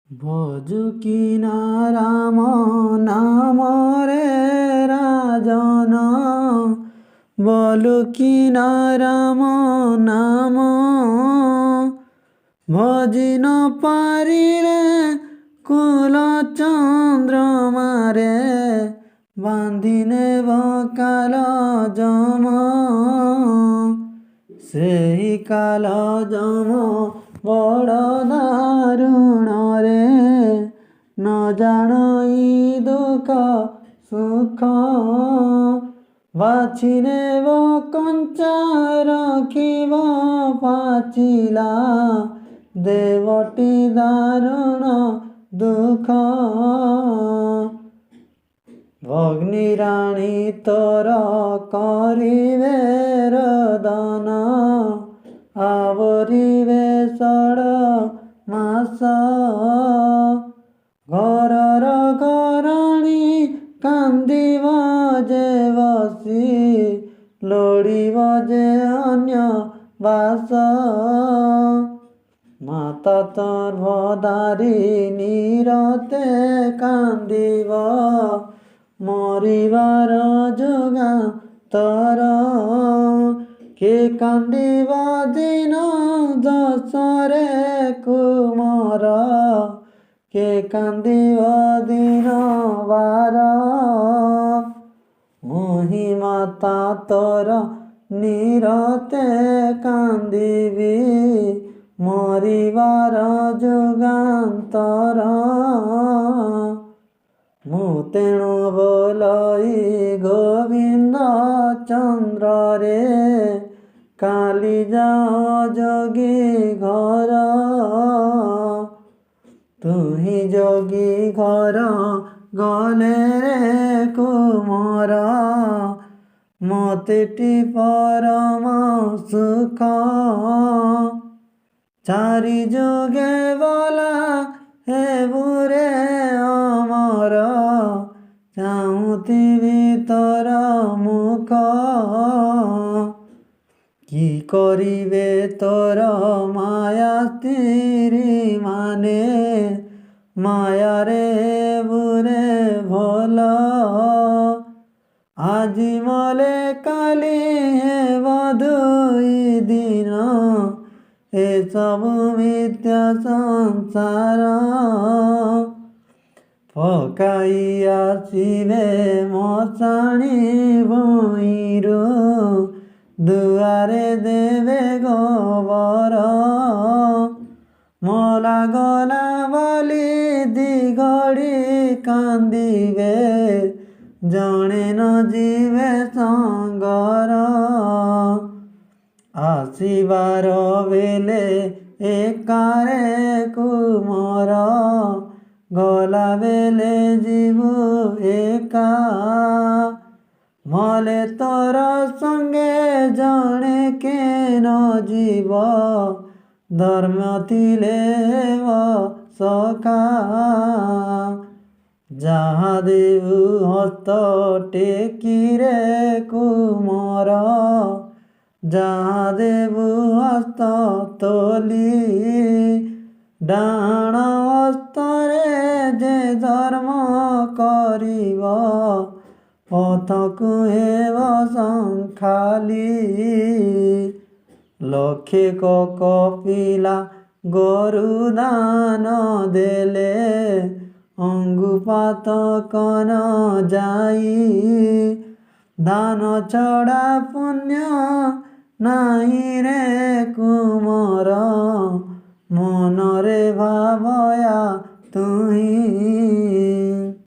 ভজুকিনা রাম নামরে রাজন বলুকিনা রাম নাম ভজিন পারিলে কুল চন্দ্রমারে বাঁধিনে কাল যম সেই কাল যম বড় দারুণ রে ন জানই দুঃখ সুখ বাছি নেব কঞ্চা রখিব পাচিলা দেবটি দারুণ দুঃখ ভগ্নিরাণী তোর করিবে রোদন আবরিবে ষড় মাস ঘরর ঘরণী কান্দিব যে বসি লোড়িব যে অন্য বাস মাতা তোর ভদারি নীরতে কান্দিব মরিবার যোগা তর কে কান্দিব দিন দশরে কুমর কে কান্দিব দিন বার মুহি মাতা তোর নীরতে কান্দিবি মরিবার যুগান্তর ମୁଁ ତେଣୁ ବୋଲଇ ଗୋବିନ୍ଦ ଚନ୍ଦ୍ରରେ କାଲି ଯାଅ ଯୋଗୀ ଘର ତୁହି ଯୋଗୀ ଘର ଗଲେ ରେ କୁମର ମତେଟି ପରମ ସୁଖ ଚାରି ଯୁଗେ ବଲା ହେବୁରେ ଅମର ଚାହୁଁଥିବି ତୋର ମୁଖ କି କରିବେ ତୋର ମାୟା ସ୍ତ୍ରୀ ମାନେ ମାୟାରେ ବୁରେ ଭଲ ଆଜି ମଲେ କାଲି ହେବ ଦୁଇ ଦିନ ଏସବୁ ମିଥ୍ୟା ସଂସାର ପକାଇ ଆସିବେ ମଶାଣି ଭୂଇଁରୁ ଦୁଆରେ ଦେବେ ଗୋବର ମଲା ଗଲା ବୋଲି ଦିଘଡ଼ି କାନ୍ଦିବେ ଜଣେ ନ ଯିବେ ସଙ୍ଗର ଆସିବାର ବେଲେ ଏକାରେ କୁମର ଗଲା ବେଲେ ଯିବୁ ଏକା ମଲେ ତୋର ସଙ୍ଗେ ଜଣେ କେନ ଯିବ ଧର୍ମ ଥିଲେ ସଖା ଯାହା ଦେବୁ ହସ୍ତ ଟେକିରେ କୁମର ଯାହା ଦେବୁ ହସ୍ତ ତୋଲି ଡାହାଣ ହସ୍ତରେ ଯେ ଧର୍ମ କରିବ ପଥକୁ ହେବ ସଂଖାଲି ଲକ୍ଷେ କପିଲା ଗୋରୁ ଦାନ ଦେଲେ ଅଙ୍ଗୁପାତ କନ ଯାଇ ଧାନ ଛଡ଼ା ପୁଣ୍ୟ ନାହିଁ ରେ କୁମର ମନରେ ଭାବୟା ତୁହି